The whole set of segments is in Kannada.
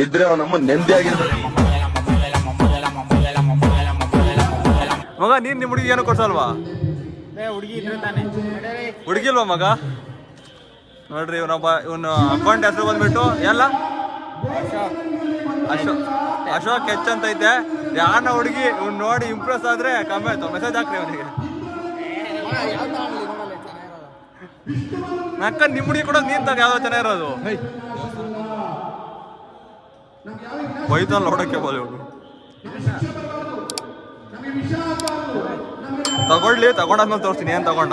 ಇದ್ರೆ ಅವನಮ್ಮ ನೆಮ್ಮದಿ ಆಗಿರ್ಬೇಕು. ಮಗ ನೀನ್ ನಿಮ್ಮ ಹುಡುಗಿ ಏನು ಕೊಡ್ಸಲ್ವಾ? ಹುಡುಗಿ ಇಲ್ವಾ ಮಗ? ನೋಡ್ರಿ ಇವನು ಅಕೌಂಟ್ ಹೆಸರು ಬಂದ್ಬಿಟ್ಟು ಎಲ್ಲ ಅಶೋಕ್ ಹೆಚ್ ಅಂತ ಐತೆ. ಯಾರನ್ನ ಹುಡುಗಿ ಇವ್ನು ನೋಡಿ ಇಂಪ್ರೆಸ್ ಆದ್ರೆ ಕಮ್ಮಿ ಆಯ್ತು ಮೆಸೇಜ್ ಹಾಕ್ರಿ ಅವನಿಗೆ. ನಕ್ಕ ನಿಮ್ಮ ಹುಡುಗಿ ಕೂಡ ನೀನ್ ತಾಗ ಯಾವ್ದೋ ಚೆನ್ನಾಗಿರೋದು ಬೈತಲ್ಲ ನೋಡಕ್ಕೆ ಬೋಲಿ ಅವನು. ತಗೊಂಡಾದ್ಮೇಲೆ ತೋರಿಸ್ತೀನಿ ಏನ್ ತಗೊಂಡ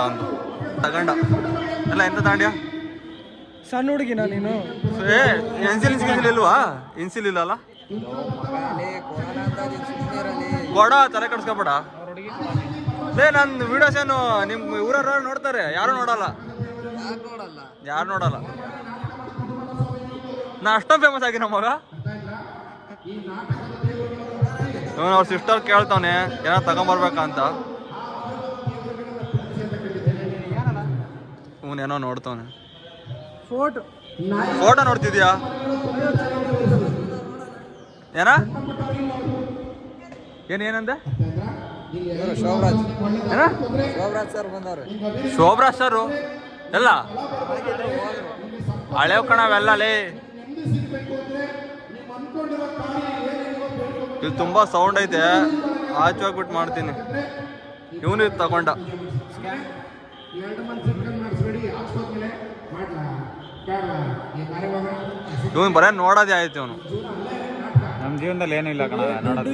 ಎಲ್ಲ ಎಂತ ತಾಂಡ್ಯ ಸಣ್ಣ ಹುಡುಗಿನ ನೀನು? ಇನ್ಸಿಲ್ ಇಲ್ವಾ? ಇನ್ಸಿಲ್ ಇಲ್ಲಲ್ಲ ಕೊಡ, ತಲೆ ಕಡ್ಸ್ಕೊಬೇಡ. ನನ್ನ ವಿಡಿಯೋಸ್ ಏನು ನಿಮ್ ಊರವ್ರು ನೋಡ್ತಾರೆ, ಯಾರು ನೋಡಲ್ಲ. ನಾ ಅಷ್ಟೊಂದು ಫೇಮಸ್ ಆಗಿ ನಮ್ಮ ಮಗ. ಅವ್ರ ಸಿಸ್ಟರ್ ಕೇಳ್ತಾವನೆ ಏನೋ ತಗೊಂಬರ್ಬೇಕಂತ. ಏನೋ ನೋಡ್ತಾವನೆ. ಫೋಟೋ ನೋಡ್ತಿದ್ಯಾ? ಏನಂದೆ? ಶೋಭರಾಜ್ ಸರ್ ಎಲ್ಲ ಹಳೆವ್ ಕಣವೆಲ್ಲ ಲೇ. ಇಲ್ಲಿ ತುಂಬಾ ಸೌಂಡ್ ಐತೆ, ಆಚೆ ಹೋಗ್ಬಿಟ್ಟು ಮಾಡ್ತೀನಿ. ಇವನು ಇದು ತಗೊಂಡ. ಇವನು ಬರೇ ನೋಡೋದೇ ಆಯ್ತು. ಇವನು ನಮ್ಮ ಜೀವನದಲ್ಲಿ ಏನೂ ಇಲ್ಲ ಕಣ ನೋಡೋದು.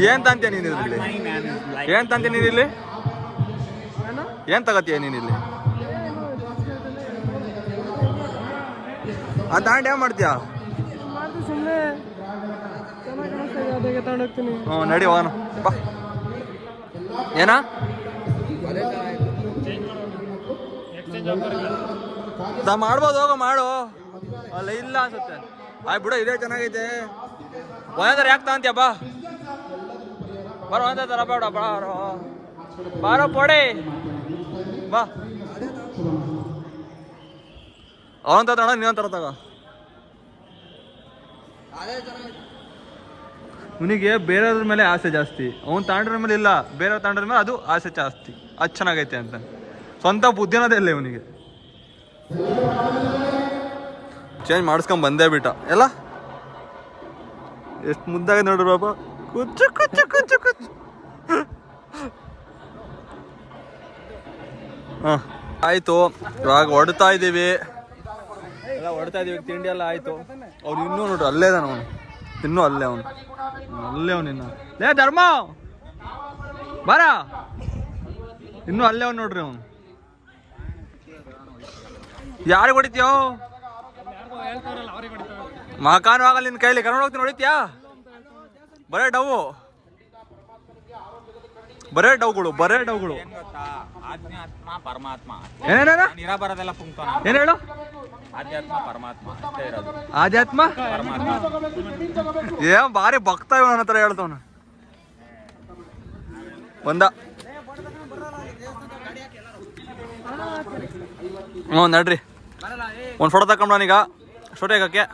ಏನ್ ತಂತೀಯ ನೀನು ಇಲ್ಲಿ? ಏನ್ ತಂತೀಯ ನೀನು ಇಲ್ಲಿ? ಏನ್ ತಗತೀಯ ನೀನು ಇಲ್ಲಿ? ಆ ತಾಂಡ್ ಯಾವ ಮಾಡ್ತೀಯ? ನಡಿ ಹೋಗೋಣ ಬಾ. ಏನ ಮಾಡ್ಬೋದು, ಹೋಗೋ ಮಾಡು. ಅಲ್ಲ ಇಲ್ಲ ಅನ್ಸುತ್ತೆ. ಆಯ್ತು ಬಿಡು, ಇದೇ ಚೆನ್ನಾಗೈತೆ. ಒಂದ್ರ ಯಾಕೆ ತಗೊಂತೀಯ? ಬಾ ಬರೋ ಅಂತ ತರ ಬೇಡ. ಬಾರೋ ಪೋಡೆ ಬಾ. ಅವನ್ ತಗೋಣ, ನೀವೊಂಥರ ತಗೋ. ಇವನಿಗೆ ಬೇರೆಯವ್ರ ಮೇಲೆ ಆಸೆ ಜಾಸ್ತಿ. ಅವ್ನು ತಾಂಡ್ರ ಮೇಲೆ ಇಲ್ಲ, ಬೇರೆಯವ್ರ ತಾಂಡ್ರ ಮೇಲೆ ಅದು ಆಸೆ ಜಾಸ್ತಿ. ಅದು ಚೆನ್ನಾಗೈತೆ ಅಂತ ಸ್ವಂತ ಬುದ್ಧಿನೋದೇ ಇಲ್ಲ ಇವನಿಗೆ. ಚೇಂಜ್ ಮಾಡಿಸ್ಕೊಂಡ್ ಬಂದೇ ಬಿಟ್ಟ ಎಲ್ಲ. ಎಷ್ಟು ಮುದ್ದಾಗಿ ನೋಡ್ರಿ ಬಾಬಾ. ಕುಚ್ಚು ಕುಚ್ಚು ಕುಚ್ಚು ಕುಚ್ಚು. ಹಾಂ ಆಯಿತು, ಇವಾಗ ಹೊಡ್ತಾ ಇದ್ದೀವಿ. ತಿಂಡಿ ಎಲ್ಲ ಆಯಿತು. ಅವ್ರು ಇನ್ನೂ ನೋಡ್ರಿ ಅಲ್ಲೇ ಇದಾನ ಅವನು. ಇನ್ನೂ ಅಲ್ಲೇ ಅವನು ಇನ್ನು. ಲೇ ಧರ್ಮ ಬಾರ, ಇನ್ನೂ ಅಲ್ಲೇ ಅವ್ನು ನೋಡ್ರಿ ಅವನು. ಯಾರಿಗೆ ಹೊಡಿತೀಯೋ? ಮಕಾನು ಆಗಲ್ಲ ನಿನ್ನ ಕೈಲಿ. ಕರ್ಕೊಂಡು ಹೋಗ್ತೀನಿ, ಹೊಡಿತೀಯಾ? ಬರೇ ಡವ್ಗಳು. ಏನೇನ ಏನ್ ಹೇಳು? ಆಧ್ಯಾತ್ಮ ಏನ್ ಭಾರಿ ಭಕ್ತ ಇವ ನನ್ನ ಹತ್ರ ಹೇಳ್ತವನ. ಬಂದ ನಡ್ರಿ ಒಂದು ಫೋಟೋ ತಗೊಂಡು ನಾನೀಗ ಸ್ಟುಡಿಯೋಗೆ ಹಾಕಿ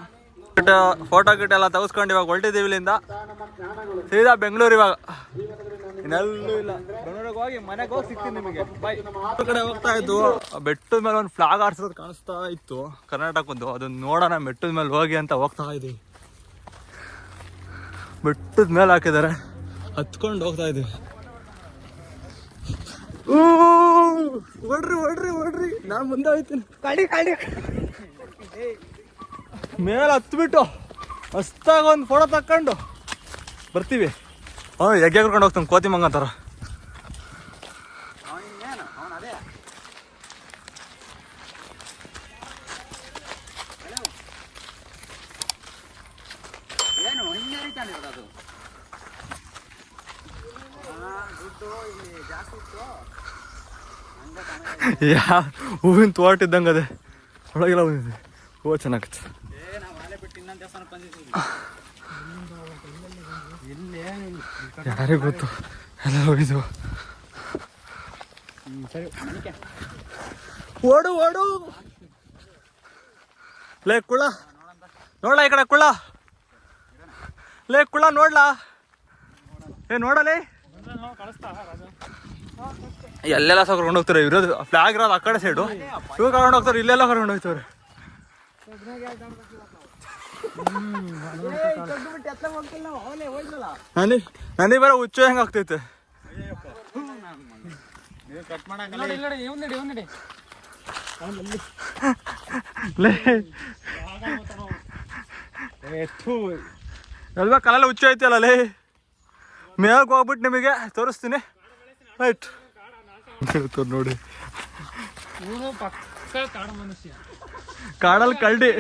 ಫೋಟೋ ಗಿಟ್ ಎಲ್ಲ ತೆಗೆಸ್ಕೊಂಡು ಇವಾಗ ಹೊರಟಿದ್ದೀವಿ ಇಲ್ಲಿಂದ ಸೀದಾ ಬೆಂಗಳೂರು. ಇವಾಗ ಇನ್ನೆಲ್ಲೂ ಇಲ್ಲ, ಬೆಂಗಳೂರಿಗೆ ಹೋಗಿ ಮನೆಗೆ ಹೋಗಿ ಸಿಗ್ತೀನಿ ನಿಮಗೆ. ಬಾಯ್. ಕಡೆ ಹೋಗ್ತಾ ಇದ್ದು ಬೆಟ್ಟದ ಮೇಲೆ ಒಂದು ಫ್ಲಾಗ್ ಆರ್ಸೋದು ಕಾಣಿಸ್ತಾ ಇತ್ತು ಕರ್ನಾಟಕದ್ದು. ಅದನ್ನ ನೋಡೋಣ ಬೆಟ್ಟದ ಮೇಲೆ ಹೋಗಿ ಅಂತ ಹೋಗ್ತಾ ಇದ್ದೀವಿ. ಬೆಟ್ಟದ ಮೇಲೆ ಹಾಕಿದ್ದಾರೆ, ಹತ್ಕೊಂಡು ಹೋಗ್ತಾ ಇದ್ದೀವಿ. ಓಡ್ರಿ ನಾನು ಮುಂದೆ ಹೋಗ್ತೀನಿ. ಮೇಲೆ ಹತ್ಬಿಟ್ಟು ಮಸ್ತಾಗ ಒಂದು ಫೋಟೋ ತಕ್ಕೊಂಡು ಬರ್ತೀವಿ. ಎಗ್ಗೆ ಕರ್ಕೊಂಡು ಹೋಗ್ತಾನೆ ಕೋತಿ ಮಂಗ ಅಂತಾರ. ಹೂವಿನ ತೋಟ ಇದ್ದಂಗೆ ಅದೇ, ಒಳಗೆಲ್ಲ ಹೂವಿದೆ. ಹೂವು ಚೆನ್ನಾಗತ್ತೆ. ಯಾರಿಗೆ ಗೊತ್ತು ಎಲ್ಲ ಹೋಗಿದ್ವು. ಓಡು ಓಡು ಲೇ ಕುಳ ನೋಡ್ಲಾ ಈ ಕಡೆ ಕುಳ ಲೇ ಕುಳ ನೋಡ್ಲಾ ನೋಡಲೇ ಎಲ್ಲೆಲ್ಲ ಕರ್ಕೊಂಡು ಹೋಗ್ತಾರೆ ಇರೋದು ಫ್ಲಾಗ್ ಇರೋದು ಆ ಕಡೆ ಸೈಡು ಇವಾಗ ಕರ್ಕೊಂಡು ಹೋಗ್ತಾರೆ ಇಲ್ಲೆಲ್ಲ ಕರ್ಕೊಂಡು ಹೋಗ್ತಾರೆ ನನಗೆ ಬೇರೆ ಹುಚ್ಚು ಹೆಂಗ ಆಗ್ತೈತೆ ಎಲ್ವ ಕಾಲೆಲ್ಲ ಹುಚ್ಚು ಐತಿ ಅಲ್ಲ ಲೇ ಮೇಲ್ಗೆ ಹೋಗ್ಬಿಟ್ಟು ನಿಮಗೆ ತೋರಿಸ್ತೀನಿ ರೈಟ್ ನೋಡಿ ಕಾಡಲ್ಲಿ ಕಳ್ಳಿ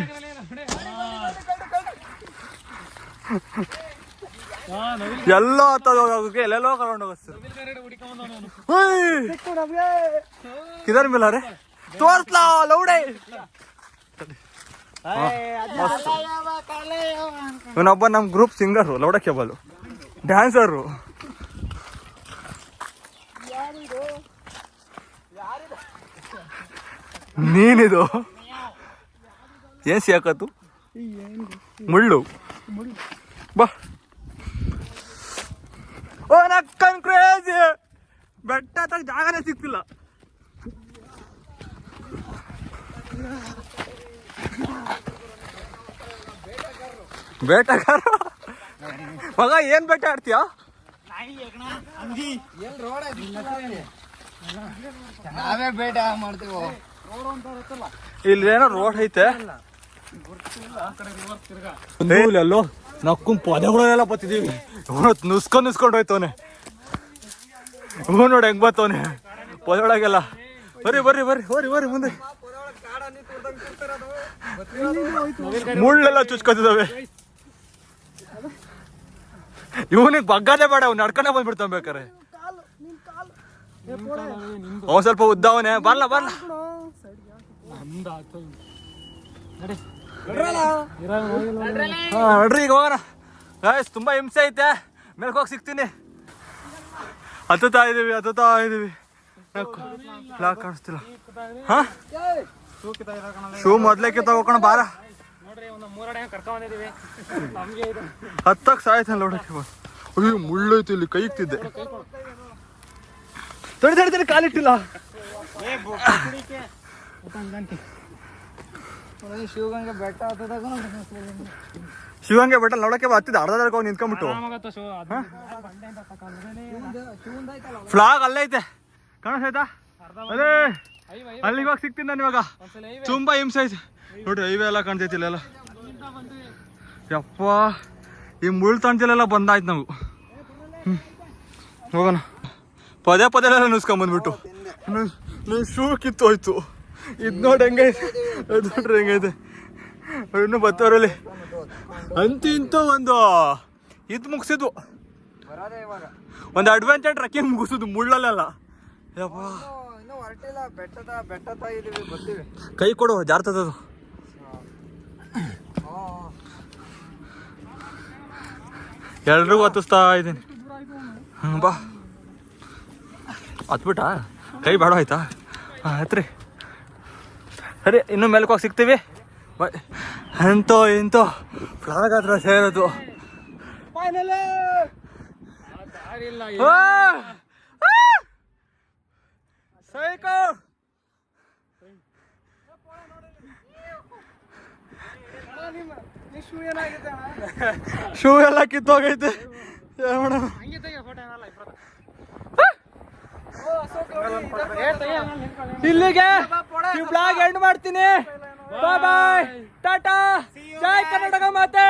ಎಲ್ಲೋ ಹೋಗೋಕೆ ಎಲ್ಲೆಲ್ಲೋ ಕರ್ಕೊಂಡು ಹೋಗ್ತಾರೆ ಕಿದರ್ ಮಿಲ್ಲ ರೇ ತೋರ್ಸ್ಲಾ ಲೌಡೆ ಇವನೊಬ್ಬ ನಮ್ ಗ್ರೂಪ್ ಸಿಂಗರು ಲೌಡ ಕೇಬಲ್ ಡ್ಯಾನ್ಸರು ನೀನಿದು ಏನ್ ಸಿಯಾಕತ್ತು ಮುಳ್ಳು ಬಾ ಓ ನಕ್ಕನ್ ಕ್ರೇಜಿ ಬೆಟ್ಟ ತಗ ಜಾಗನೇ ಸಿಕ್ತಿಲ್ಲ ಬೇಟಗಾರ ಮಗ ಏನ್ ಬೇಟ ಆಡ್ತೀಯ ನಾವೇ ಬೇಟ ಮಾಡ್ತೀವೋ ಇಲ್ಲೇನೋ ರೋಡ್ ಐತೆ ಎಲ್ಲೋ ನಕ್ಕು ಪದಗಳೆಲ್ಲ ಬತ್ತಿದೀವಿ ನುಸ್ಕೊಂಡು ಹೋಯ್ತವನೆ ನೋಡಿ ಹೆಂಗ್ ಬತ್ತವನೆ ಪದೊಳಗೆಲ್ಲ ಬರ್ರಿ ಬರ್ರಿ ಬರ್ರಿ ಹೋರಿ ಹೋರಿ ಮುಂದೆ ಮುಳ್ಳೆಲ್ಲ ಚುಚ್ಕೊತಿದಾವೆ ಇವನಿಗೆ ಬಗ್ಗದೇ ಬೇಡ ಅವ್ನು ನಡ್ಕೊಂಡೆ ಬಂದ್ಬಿಡ್ತಾವ ಬೇಕಾರೆ ಅವನ್ ಸ್ವಲ್ಪ ಉದ್ದವನೆ ಬರ್ಲ ಬರ್ಲ ನಡ್ರಿ ಈಗ ಹೋಗೋಣ ಗಾಯ್ಸ್ ತುಂಬಾ ಹಿಂಸೆ ಐತೆ ಮೇಲ್ಕ್ ಹೋಗಿ ಸಿಗ್ತೀನಿ ಹತ್ತುತ್ತಾ ಇದೀವಿ ಲಾಕ್ ಕಾಣಿಸ್ತಿಲ್ಲ ಹಾ ಶೂ ಮೊದ್ಲೇಕೆ ತಗೋಣ ಬಾರ ಹತ್ತಕ್ಕೆ ಸಾಯ್ತಾನೆ ನೋಡಕ್ಕೆ ಅಯ್ಯೋ ಮುಳ್ಳೈತಿ ಇಲ್ಲಿ ಕೈ ಇಕ್ತಿದ್ದೆ ತಡಿ ಕಾಲಿಟ್ಟಿಲ್ಲ ಶಿವಗಂಗೆ ಬೆಟ್ಟ ಶಿವಂಗೆ ಬೆಟ್ಟ ನೋಡಕ್ಕೆ ಹತ್ತಿದ ಅರ್ಧದಾಗ ಹೋಗಿ ನಿಂತ್ಕೊಂಡ್ಬಿಟ್ಟು ಫ್ಲಾಗ್ ಅಲ್ಲೇ ಐತೆ ಕಾಣಿಸ್ತೈತಾ ಅದೇ ಅಲ್ಲಿ ಇವಾಗ ಸಿಗ್ತೀನಿ ನಾನು ಇವಾಗ ತುಂಬಾ ಹಿಂಸೆ ಐತೆ ನೋಡ್ರಿ ಹೈವೇ ಎಲ್ಲ ಕಾಣ್ತೈತಿ ಇಲ್ಲೆಲ್ಲ ಯಪ್ಪ ಈ ಮುಳ್ಳು ತಂತಿಲೆಲ್ಲ ಬಂದಾಯ್ತು ನಾವು ಹೋಗೋಣ ಪದೇ ಎಲ್ಲ ನುಸ್ಕೊಂಬಂದ್ಬಿಟ್ಟು ನೀವು ಶೂ ಕಿತ್ತು ಹೋಯ್ತು ಇದು ನೋಡಿ ಹೆಂಗೈತೆ ಅದು ನೋಡ್ರಿ ಹೆಂಗೈತೆ ಇನ್ನು ಬತ್ತವರಲ್ಲಿ ಅಂತೂ ಇಂತೂ ಒಂದು ಇದು ಮುಗಿಸಿದ್ವು ಒಂದು ಅಡ್ವೆಂಚರ್ ಟ್ರೆಕ್ಕಿಂಗ್ ಮುಗಿಸಿದ್ವು ಮುಳ್ಳಲ್ಲೆಲ್ಲ ಯಪ್ಪ ಕೈ ಕೊಡು ಜಾರ್ತದದು ಎಲ್ರಿಗೂ ಹತ್ತಿಸ್ತಾ ಇದ್ದೀನಿ ಬಾ ಹತ್ಬಿಟ್ಟ ಕೈ ಬೇಡ ಆಯ್ತಾ ಹತ್ರಿ ಸರಿ ಇನ್ನು ಮೇಲ್ಕ್ ಹೋಗಿ ಸಿಗ್ತೀವಿ ಇಂತೋ ಫ್ಲಾಗ್ ಹತ್ರ ಸೇರೋದು ಸೈಕೋ ಶೂ ಎಲ್ಲ ಕಿತ್ತೋಗೈತೆ ಇಲ್ಲಿಗೆ ಈ ಬ್ಲಾಗ್ ಎಂಡ್ ಮಾಡ್ತೀನಿ. ಬಾಯ್ ಬಾಯ್, ಟಾಟಾ, ಜೈ ಕರ್ನಾಟಕ ಮಾತೆ.